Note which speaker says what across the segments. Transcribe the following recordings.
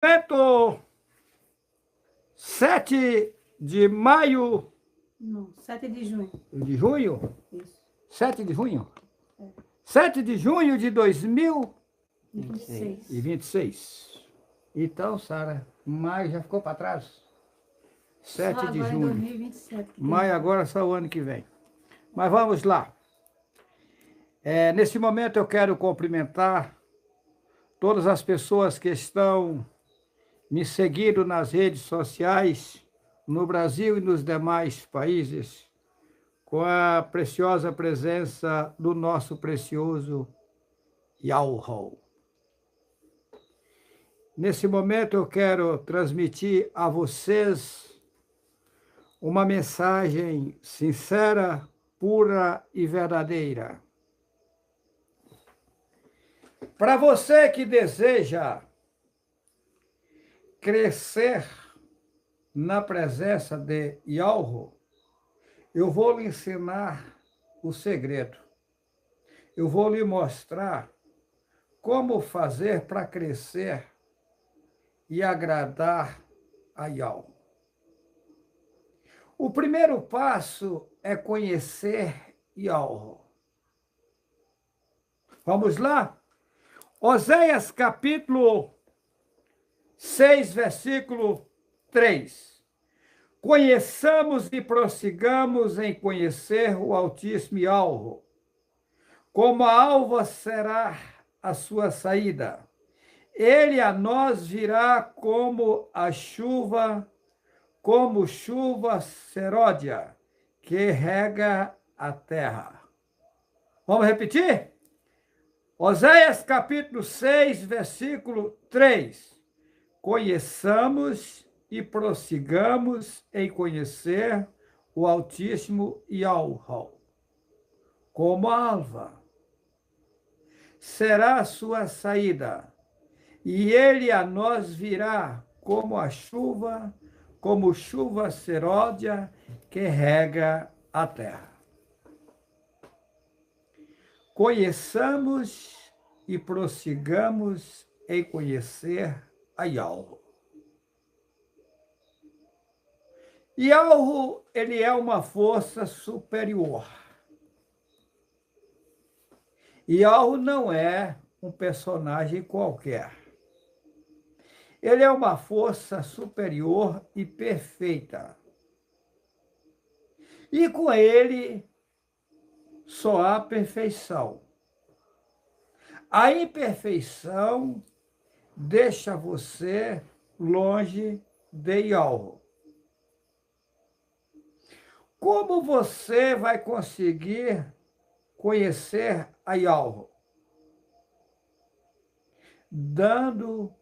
Speaker 1: Momento 7 de maio
Speaker 2: Não, 7 de junho.
Speaker 1: de junho?
Speaker 2: Isso.
Speaker 1: 7 de junho?
Speaker 2: É.
Speaker 1: 7 de junho de
Speaker 2: 26.
Speaker 1: 2026. Então, Sara, maio já ficou para trás? 7
Speaker 2: Só
Speaker 1: de
Speaker 2: agora em
Speaker 1: junho.
Speaker 2: 2027.
Speaker 1: Maio agora só o ano que vem. Mas vamos lá. Nesse momento eu quero cumprimentar todas as pessoas que estão me seguindo nas redes sociais, no Brasil e nos demais países, com a preciosa presença do nosso precioso Yahoo. Nesse momento eu quero transmitir a vocês uma mensagem sincera, pura e verdadeira. Para você que deseja crescer na presença de Yahoo, eu vou lhe ensinar o segredo. Eu vou lhe mostrar como fazer para crescer e agradar a Yahoo. O primeiro passo é conhecer Yahoo. Vamos lá? Oséias capítulo 6, versículo 3. Conheçamos e prossigamos em conhecer o Altíssimo Yahoo. Como a alva será a sua saída. Ele a nós virá como chuva seródia, que rega a terra. Vamos repetir? Oséias capítulo 6, versículo 3. Conheçamos e prossigamos em conhecer o Altíssimo Yahoo. Como a alva será a sua saída, e ele a nós virá como chuva seródia que rega a terra. Conheçamos e prossigamos em conhecer a Yahoo. Yahoo, ele é uma força superior. Yahoo não é um personagem qualquer. Ele é uma força superior e perfeita. E com ele só há perfeição. A imperfeição deixa você longe de Yahoo. Como você vai conseguir conhecer a Yahoo? Dando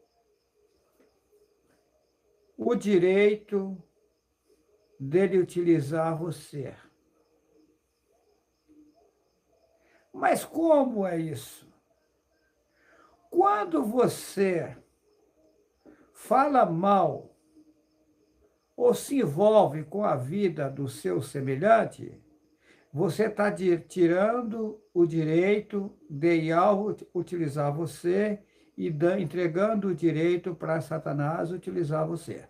Speaker 1: o direito dele utilizar você. Mas como é isso? Quando você fala mal ou se envolve com a vida do seu semelhante, você está tirando o direito de Yahoo utilizar você e entregando o direito para Satanás utilizar você.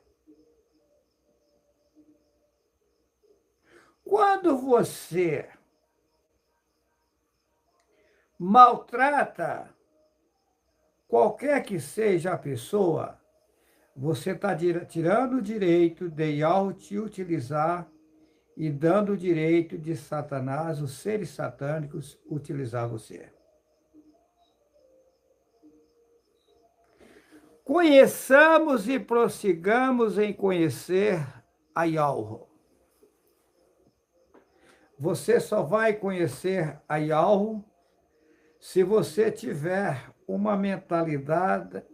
Speaker 1: Quando você maltrata qualquer que seja a pessoa, você está tirando o direito de Yahoo te utilizar e dando o direito de Satanás, os seres satânicos, utilizar você. Conheçamos e prossigamos em conhecer a Yahoo. Você só vai conhecer a Yahoo se você tiver uma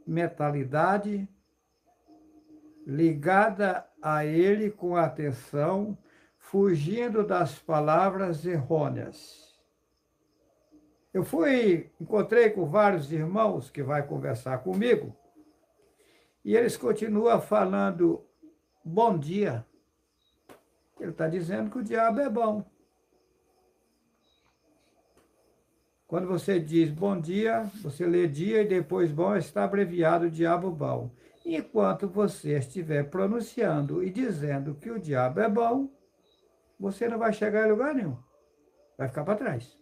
Speaker 1: mentalidade ligada a ele com atenção, fugindo das palavras errôneas. Eu encontrei com vários irmãos que vai conversar comigo, e eles continuam falando bom dia. Ele está dizendo que o diabo é bom. Quando você diz bom dia, você lê dia e depois bom, está abreviado diabo bom. Enquanto você estiver pronunciando e dizendo que o diabo é bom, você não vai chegar em lugar nenhum. Vai ficar para trás.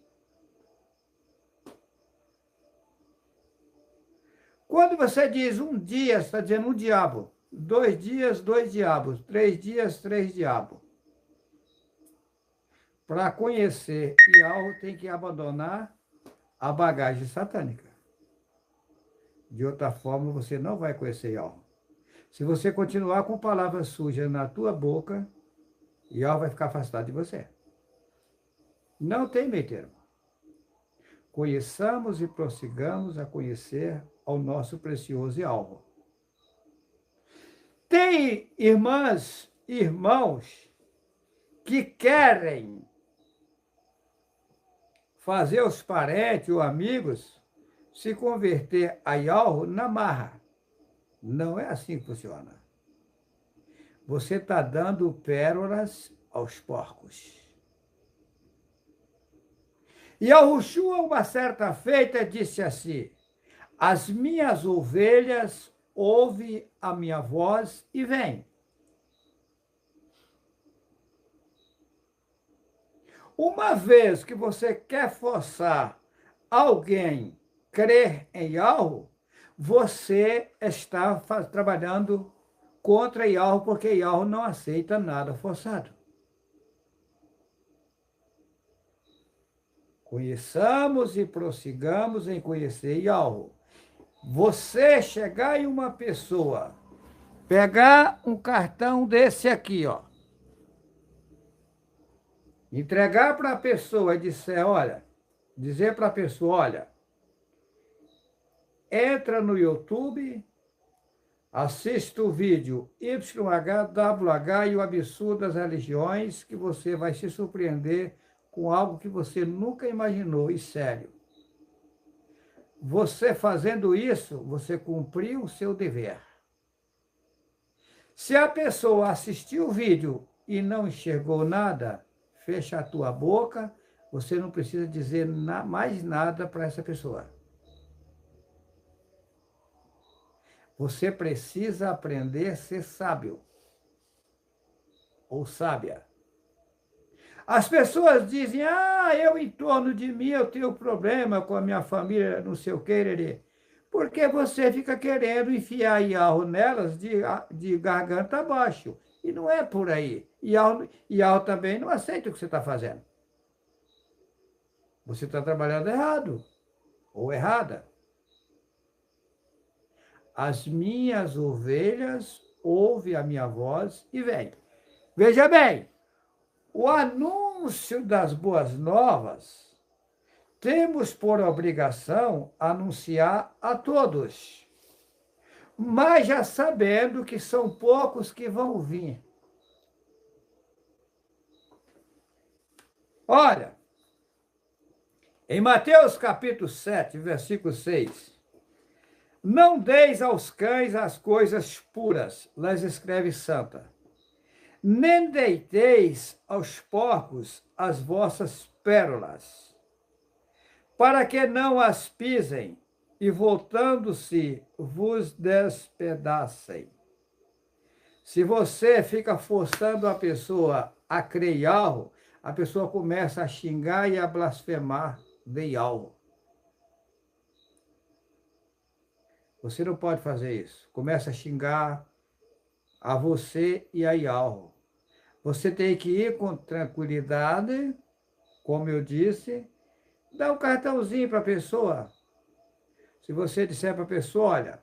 Speaker 1: Quando você diz um dia, você está dizendo um diabo. 2 dias, 2 diabos. 3 dias, 3 diabos. Para conhecer Ialro, tem que abandonar a bagagem satânica. De outra forma, você não vai conhecer Ialro. Se você continuar com palavras sujas na tua boca, Ialro vai ficar afastado de você. Não tem meio termo. Conheçamos e prossigamos a conhecer ao nosso precioso Ialro. Tem irmãs e irmãos que querem fazer os parentes ou amigos se converter a Ialro na marra. Não é assim que funciona. Você está dando pérolas aos porcos. E Yahushua, uma certa feita, disse assim: as minhas ovelhas ouvem a minha voz e vêm. Uma vez que você quer forçar alguém a crer em Yahweh, você está trabalhando contra Yahweh, porque Yahweh não aceita nada forçado. Conheçamos e prossigamos em conhecer Yahweh. Você chegar em uma pessoa, pegar um cartão desse aqui, ó, entregar para a pessoa e dizer para a pessoa, olha, entra no YouTube, assista o vídeo YHWH e o absurdo das religiões, que você vai se surpreender com algo que você nunca imaginou, e sério. Você fazendo isso, você cumpriu o seu dever. Se a pessoa assistiu o vídeo e não enxergou nada, fecha a tua boca, você não precisa dizer mais nada para essa pessoa. Você precisa aprender a ser sábio ou sábia. As pessoas dizem, eu em torno de mim eu tenho problema com a minha família, não sei o que, porque você fica querendo enfiar Yahweh nelas de garganta abaixo. E não é por aí. Yahweh também não aceita o que você está fazendo. Você está trabalhando errado ou errada. As minhas ovelhas ouvem a minha voz e vêm. Veja bem, o anúncio das boas novas, temos por obrigação anunciar a todos, mas já sabendo que são poucos que vão vir. Olha, em Mateus capítulo 7, versículo 6, não deis aos cães as coisas puras, lá escreve santa, nem deiteis aos porcos as vossas pérolas, para que não as pisem e, voltando-se, vos despedacem. Se você fica forçando a pessoa a crer em Yahweh, a pessoa começa a xingar e a blasfemar de Yahweh. Você não pode fazer isso. Começa a xingar a você e a Yahweh. Você tem que ir com tranquilidade, como eu disse, dá um cartãozinho para a pessoa. Se você disser para a pessoa, olha,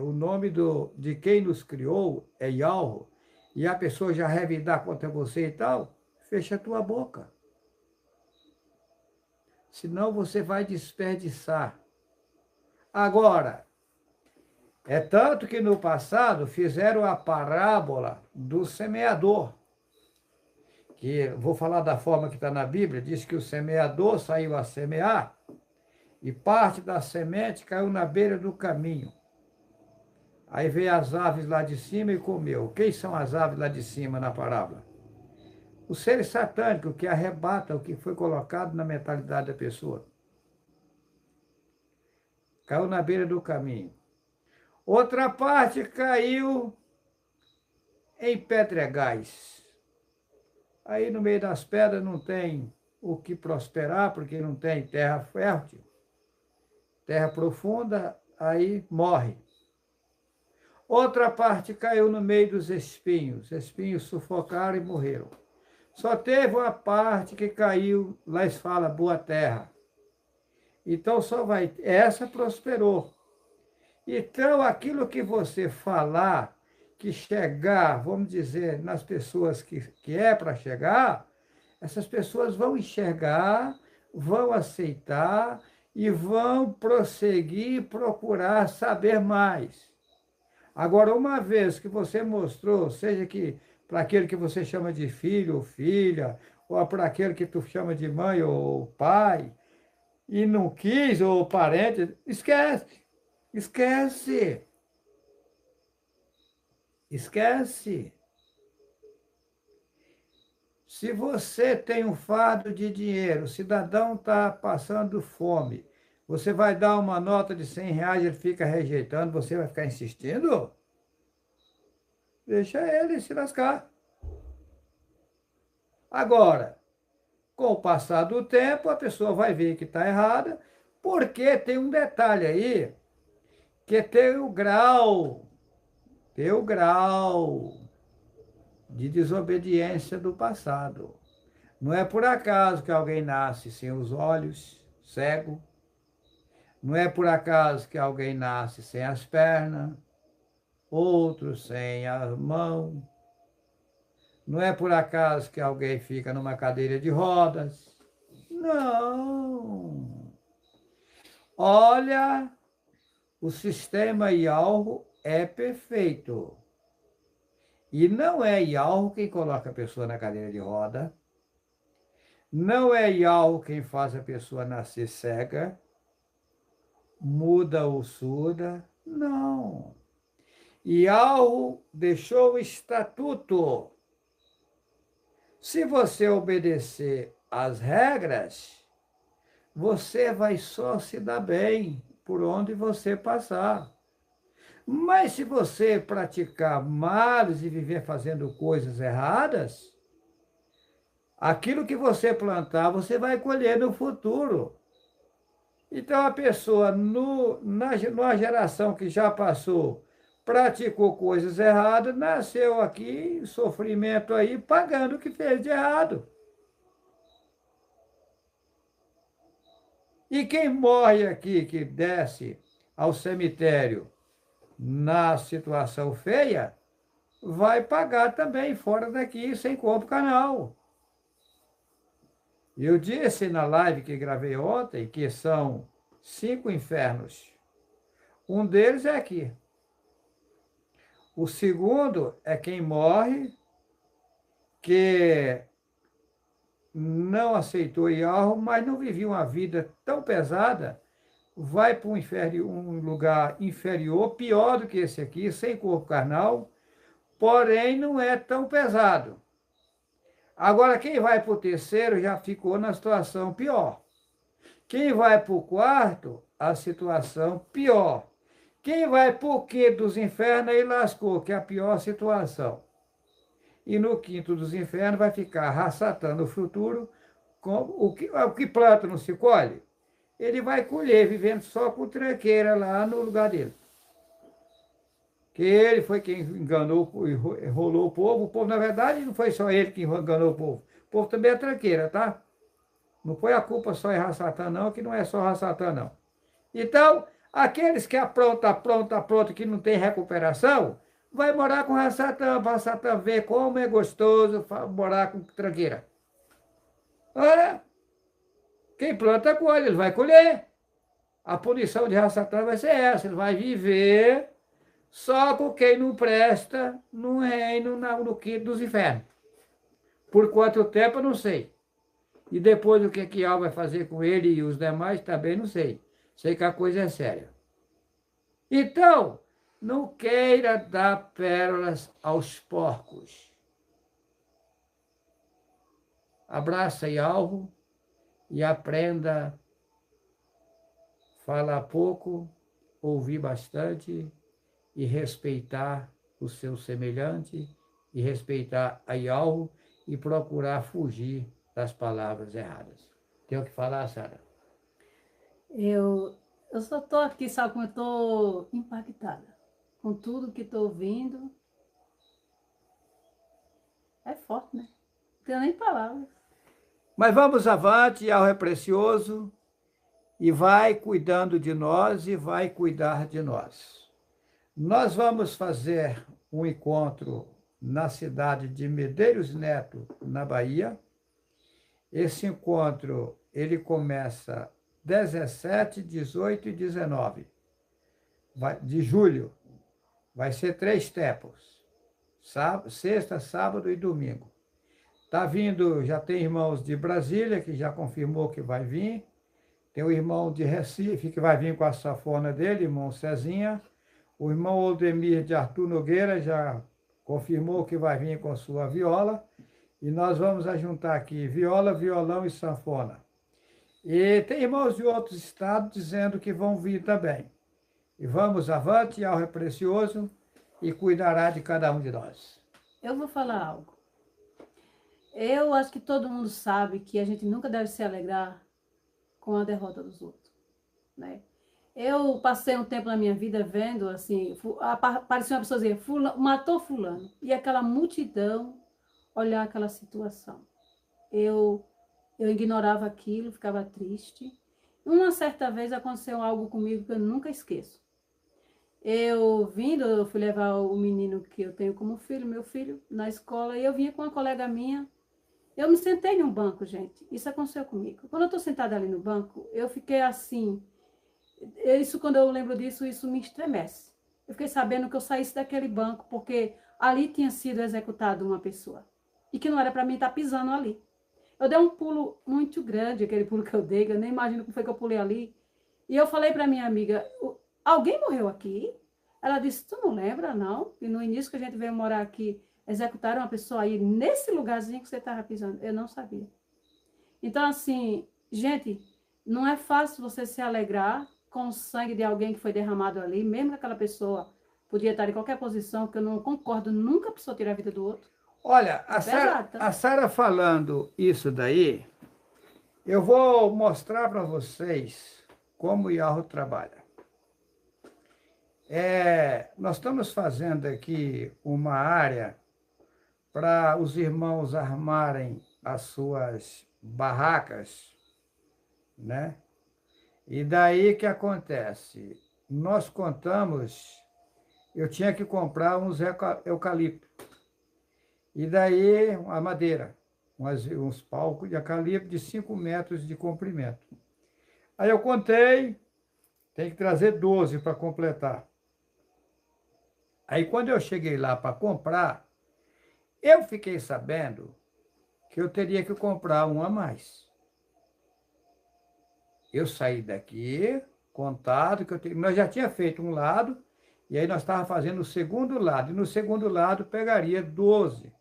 Speaker 1: o nome de quem nos criou é Yahweh, e a pessoa já revidar contra você e tal, fecha a tua boca. Senão você vai desperdiçar. Agora, é tanto que no passado fizeram a parábola do semeador, que vou falar da forma que está na Bíblia, diz que o semeador saiu a semear e parte da semente caiu na beira do caminho. Aí veio as aves lá de cima e comeu. Quem são as aves lá de cima na parábola? Os seres satânicos que arrebatam o que foi colocado na mentalidade da pessoa. Caiu na beira do caminho. Outra parte caiu em pedregais. Aí no meio das pedras não tem o que prosperar, porque não tem terra fértil, terra profunda, aí morre. Outra parte caiu no meio dos espinhos. Os espinhos sufocaram e morreram. Só teve uma parte que caiu, lá eles falam, boa terra. Então só vai, essa prosperou. Então aquilo que você falar, que chegar, vamos dizer, nas pessoas que é para chegar, essas pessoas vão enxergar, vão aceitar e vão prosseguir, procurar saber mais. Agora, uma vez que você mostrou, seja que para aquele que você chama de filho ou filha, ou para aquele que tu chama de mãe ou pai, e não quis, ou parente, esquece, esquece, esquece. Se você tem um fardo de dinheiro, o cidadão está passando fome, você vai dar uma nota de R$ 100, ele fica rejeitando, você vai ficar insistindo? Deixa ele se lascar. Agora, com o passar do tempo, a pessoa vai ver que está errada, porque tem um detalhe aí, que tem o grau de desobediência do passado. Não é por acaso que alguém nasce sem os olhos, cego. Não é por acaso que alguém nasce sem as pernas, outros sem as mãos. Não é por acaso que alguém fica numa cadeira de rodas. Não. Olha, o sistema Yalro é perfeito. E não é Yalro quem coloca a pessoa na cadeira de roda. Não é Yalro quem faz a pessoa nascer cega, muda ou surda. Não. Yalro deixou o estatuto. Se você obedecer às regras, você vai só se dar bem por onde você passar. Mas se você praticar males e viver fazendo coisas erradas, aquilo que você plantar, você vai colher no futuro. Então, a pessoa, numa geração que já passou, praticou coisas erradas, nasceu aqui, sofrimento aí, pagando o que fez de errado. E quem morre aqui, que desce ao cemitério na situação feia, vai pagar também fora daqui, sem corpo canal. Eu disse na live que gravei ontem que são 5 infernos. Um deles é aqui. O segundo é quem morre, que não aceitou Yahweh, mas não vivia uma vida tão pesada, vai para um lugar inferior, pior do que esse aqui, sem corpo carnal, porém não é tão pesado. Agora, quem vai para o terceiro já ficou na situação pior. Quem vai para o quarto, a situação pior. Quem vai para o quinto dos infernos, aí lascou, que é a pior situação. E no quinto dos infernos vai ficar raçatando o futuro, com o que planta não se colhe, ele vai colher, vivendo só com tranqueira lá no lugar dele. Que ele foi quem enganou, enrolou o povo, na verdade, não foi só ele que enganou o povo também é tranqueira, tá? Não foi a culpa só em Rassatã, não, que não é só Rassatã, não. Então, aqueles que apronta, que não tem recuperação, vai morar com Rassatã, para Rassatã ver como é gostoso morar com tranqueira. Olha, quem planta colhe, ele vai colher. A punição de Rassatã vai ser essa, ele vai viver só com quem não presta no reino, no quinto dos infernos. Por quanto tempo, eu não sei. E depois o que Yahweh vai fazer com ele e os demais, também não sei. Sei que a coisa é séria. Então, não queira dar pérolas aos porcos. Abraça Yahweh e aprenda a falar pouco, ouvir bastante e respeitar o seu semelhante, e respeitar a Yahweh e procurar fugir das palavras erradas. Tem o que falar, Sara?
Speaker 2: Eu só estou aqui, sabe como eu estou impactada com tudo que estou ouvindo. É forte, né? Não tenho nem palavras.
Speaker 1: Mas vamos avante, Yahweh é precioso, e vai cuidando de nós e vai cuidar de nós. Nós vamos fazer um encontro na cidade de Medeiros Neto, na Bahia. Esse encontro, ele começa 17, 18 e 19 de julho. Vai ser 3 tempos, sexta, sábado e domingo. Tá vindo, já tem irmãos de Brasília, que já confirmou que vai vir. Tem o irmão de Recife, que vai vir com a sanfona dele, irmão Cezinha. O irmão Oldemir de Arthur Nogueira já confirmou que vai vir com sua viola. E nós vamos ajuntar aqui viola, violão e sanfona. E tem irmãos de outros estados dizendo que vão vir também. E vamos avante, Yahweh é precioso, e cuidará de cada um de nós.
Speaker 2: Eu vou falar algo. Eu acho que todo mundo sabe que a gente nunca deve se alegrar com a derrota dos outros, né? Eu passei um tempo na minha vida vendo, assim, aparecia uma pessoa dizendo, matou fulano, e aquela multidão olhar aquela situação. Eu ignorava aquilo, ficava triste. Uma certa vez aconteceu algo comigo que eu nunca esqueço. Eu fui levar o menino que eu tenho como filho, meu filho, na escola, e eu vinha com uma colega minha. Eu me sentei num banco, gente. Isso aconteceu comigo. Quando eu estou sentada ali no banco, eu fiquei assim. Quando eu lembro disso, isso me estremece. Eu fiquei sabendo que eu saísse daquele banco, porque ali tinha sido executada uma pessoa. E que não era para mim estar pisando ali. Eu dei um pulo muito grande, aquele pulo que eu dei, eu nem imagino como foi que eu pulei ali. E eu falei para minha amiga, alguém morreu aqui? Ela disse, tu não lembra, não? E no início que a gente veio morar aqui, executaram uma pessoa aí, nesse lugarzinho que você estava pisando. Eu não sabia. Então, assim, gente, não é fácil você se alegrar com o sangue de alguém que foi derramado ali, mesmo que aquela pessoa podia estar em qualquer posição, porque eu não concordo nunca a pessoa tirar a vida do outro.
Speaker 1: Olha,
Speaker 2: É pesado, tá?
Speaker 1: a Sara falando isso daí, eu vou mostrar para vocês como o Yahweh trabalha. Nós estamos fazendo aqui uma área para os irmãos armarem as suas barracas, né? E daí que acontece? Nós contamos, eu tinha que comprar uns eucalipto. E daí a madeira, uns palcos de eucalipto de 5 metros de comprimento. Aí eu contei, tem que trazer 12 para completar. Aí quando eu cheguei lá para comprar, eu fiquei sabendo que eu teria que comprar um a mais. Eu saí daqui, contado, nós já tinha feito um lado, e aí nós estávamos fazendo o segundo lado, e no segundo lado pegaria 12.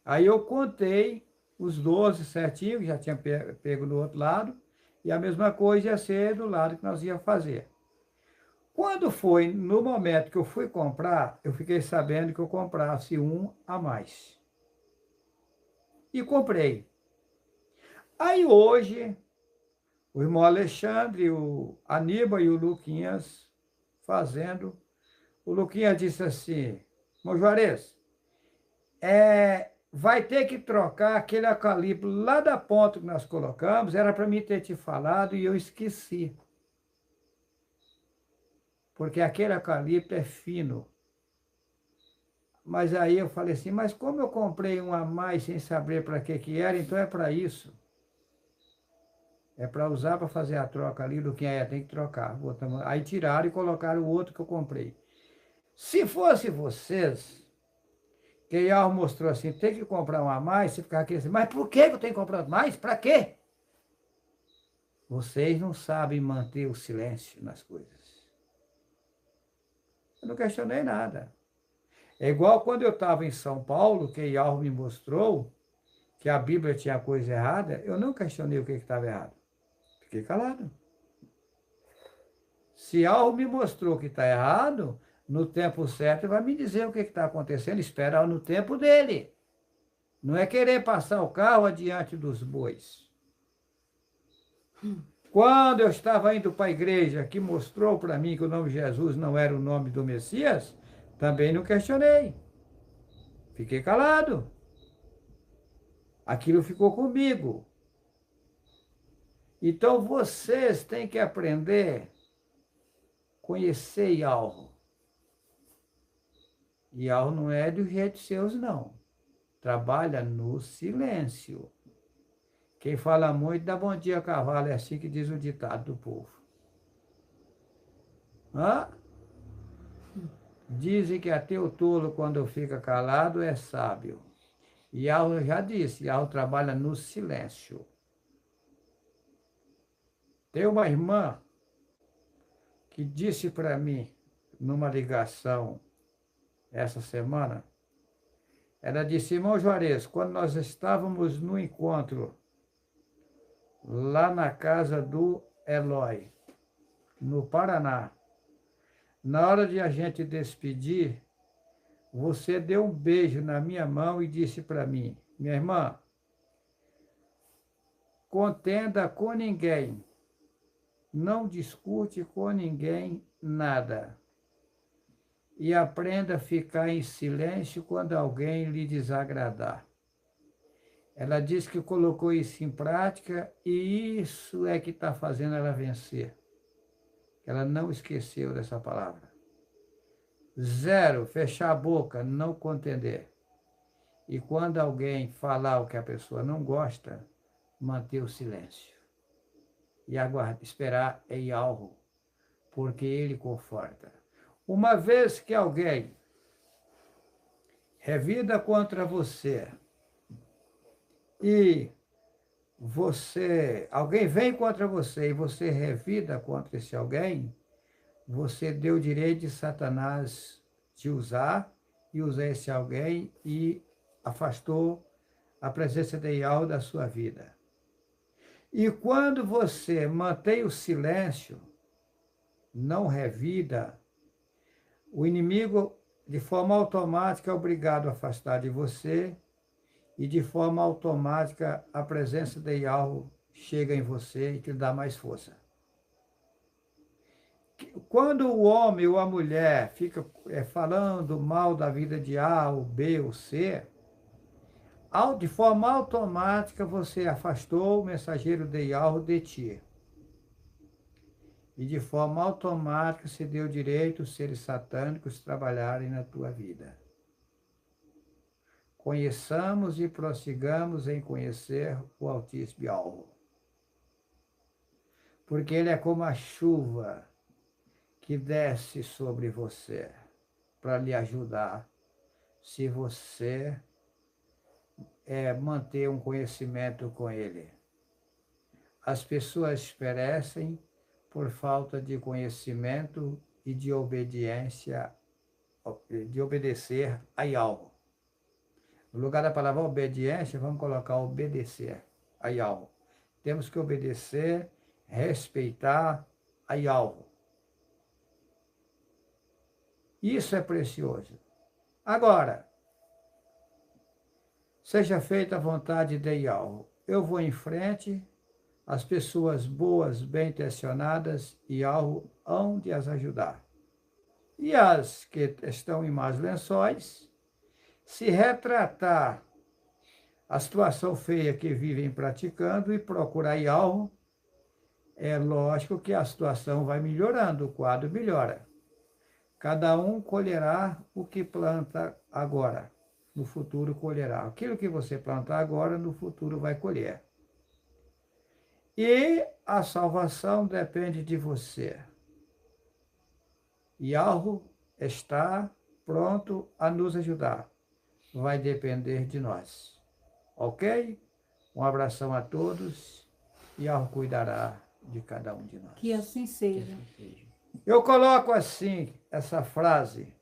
Speaker 1: Aí eu contei os 12 certinho, que já tinha pego do outro lado, e a mesma coisa ia ser do lado que nós íamos fazer. Quando foi no momento que eu fui comprar, eu fiquei sabendo que eu comprasse um a mais. E comprei. Aí hoje, o irmão Alexandre, o Aníbal e o Luquinhas fazendo. O Luquinhas disse assim, irmão Juarez, vai ter que trocar aquele eucalipto lá da ponta que nós colocamos, era para mim ter te falado e eu esqueci. Porque aquele eucalipto é fino. Mas aí eu falei assim, mas como eu comprei um a mais sem saber para que era, então é para isso. É para usar para fazer a troca ali do que tem que trocar. Aí tiraram e colocaram o outro que eu comprei. Se fosse vocês, que Yahweh mostrou assim, tem que comprar um a mais, você ficar aqui assim, mas por que eu tenho que comprar mais? Para quê? Vocês não sabem manter o silêncio nas coisas. Eu não questionei nada. É igual quando eu estava em São Paulo, que Yahweh me mostrou que a Bíblia tinha coisa errada, eu não questionei o que estava errado. Fiquei calado. Se Yahweh me mostrou que está errado, no tempo certo, vai me dizer o que está acontecendo, espera no tempo dele. Não é querer passar o carro adiante dos bois. Quando eu estava indo para a igreja, que mostrou para mim que o nome Jesus não era o nome do Messias, também não questionei. Fiquei calado. Aquilo ficou comigo. Então vocês têm que aprender a conhecer Yahweh. Yahweh não é dos jeitos seus, não. Trabalha no silêncio. Quem fala muito dá bom dia a cavalo, é assim que diz o ditado do povo. Hã? Dizem que até o tolo, quando fica calado, é sábio. Yahweh já disse, Yahweh trabalha no silêncio. Tem uma irmã que disse para mim, numa ligação essa semana, ela disse, irmão Juarez, quando nós estávamos no encontro lá na casa do Eloy, no Paraná, na hora de a gente despedir, você deu um beijo na minha mão e disse para mim, minha irmã, contenda com ninguém, não discute com ninguém nada. E aprenda a ficar em silêncio quando alguém lhe desagradar. Ela disse que colocou isso em prática e isso é que está fazendo ela vencer. Ela não esqueceu dessa palavra. 0, fechar a boca, não contender. E quando alguém falar o que a pessoa não gosta, manter o silêncio. E aguardar, esperar em algo, porque ele conforta. Uma vez que alguém revida contra você e alguém vem contra você e você revida contra esse alguém, você deu o direito de Satanás te usar e usar esse alguém e afastou a presença de Yahweh da sua vida. E quando você mantém o silêncio, não revida, o inimigo, de forma automática, é obrigado a afastar de você e, de forma automática, a presença de Yahweh chega em você e te dá mais força. Quando o homem ou a mulher fica falando mal da vida de A, ou B ou C, de forma automática você afastou o mensageiro de Yahweh de ti. E de forma automática se deu direito os seres satânicos trabalharem na tua vida. Conheçamos e prossigamos em conhecer o Altíssimo Yahweh. Porque ele é como a chuva que desce sobre você para lhe ajudar, se você manter um conhecimento com ele. As pessoas perecem por falta de conhecimento e de obediência, de obedecer a Yahweh. No lugar da palavra obediência, vamos colocar obedecer a Yahweh. Temos que obedecer, respeitar a Yahweh. Isso é precioso. Agora, seja feita a vontade de Yahweh. Eu vou em frente, as pessoas boas, bem-intencionadas, Yahweh hão de as ajudar. E as que estão em más lençóis, se retratar a situação feia que vivem praticando e procurar Yahweh, é lógico que a situação vai melhorando, o quadro melhora. Cada um colherá o que planta agora, no futuro colherá. Aquilo que você plantar agora, no futuro vai colher. E a salvação depende de você. Yahweh está pronto a nos ajudar. Vai depender de nós. Ok? Um abração a todos. Yahweh cuidará de cada um de nós.
Speaker 2: Que assim seja.
Speaker 1: Eu coloco assim essa frase.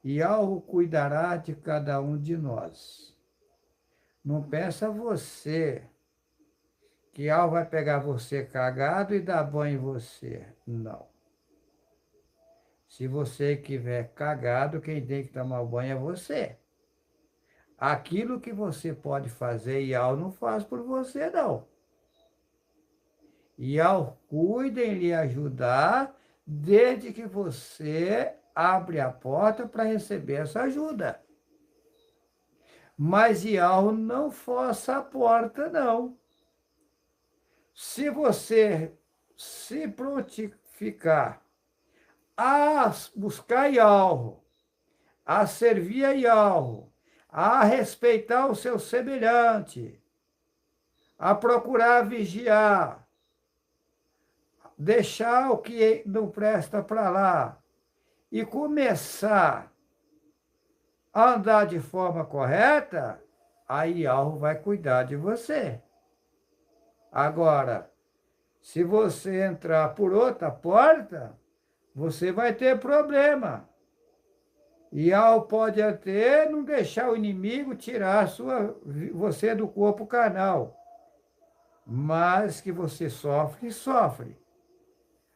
Speaker 1: Yahweh cuidará de cada um de nós. Não pensa você que Yahweh vai pegar você cagado e dar banho em você. Não. Se você estiver cagado, quem tem que tomar o banho é você. Aquilo que você pode fazer, Ial não faz por você, não. Ial cuida em lhe ajudar, desde que você abre a porta para receber essa ajuda. Mas Ial não força a porta, não. Se você se prontificar a buscar Ial, a servir a Ial, a respeitar o seu semelhante, a procurar vigiar, deixar o que não presta para lá e começar a andar de forma correta, aí Ial vai cuidar de você. Agora, se você entrar por outra porta, você vai ter problema. Ial pode até não deixar o inimigo tirar você do corpo carnal, mas que você sofre, sofre.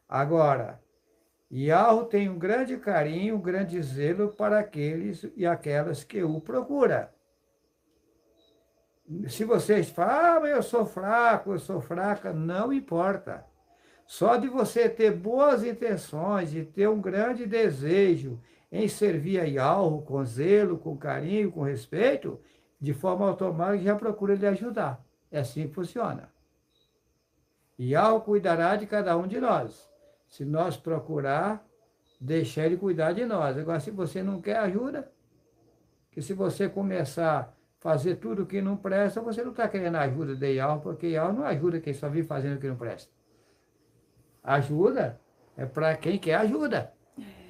Speaker 1: Agora, Ial tem um grande carinho, um grande zelo para aqueles e aquelas que o procuram. Se vocês falam, mas eu sou fraco, eu sou fraca, não importa. Só de você ter boas intenções e ter um grande desejo em servir a Ial com zelo, com carinho, com respeito, de forma automática já procura lhe ajudar. É assim que funciona. Ial cuidará de cada um de nós. Se nós procurar, deixar ele cuidar de nós. Agora, se você não quer ajuda, que se você começar fazer tudo o que não presta, você não está querendo a ajuda de Ial, porque Ial não ajuda quem só vive fazendo o que não presta. Ajuda é para quem quer ajuda.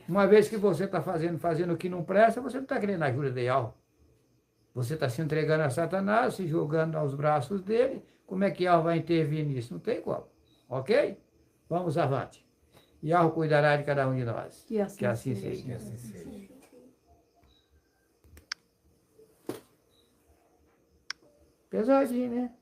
Speaker 1: Uma vez que você está fazendo o que não presta, você não está querendo a ajuda de Ial. Você está se entregando a Satanás, se jogando aos braços dele. Como é que Ial vai intervir nisso? Não tem como. Ok? Vamos avante. Ial cuidará de cada um de nós.
Speaker 2: Que assim
Speaker 1: seja.
Speaker 3: Que assim seja.
Speaker 1: Pesadinho, né?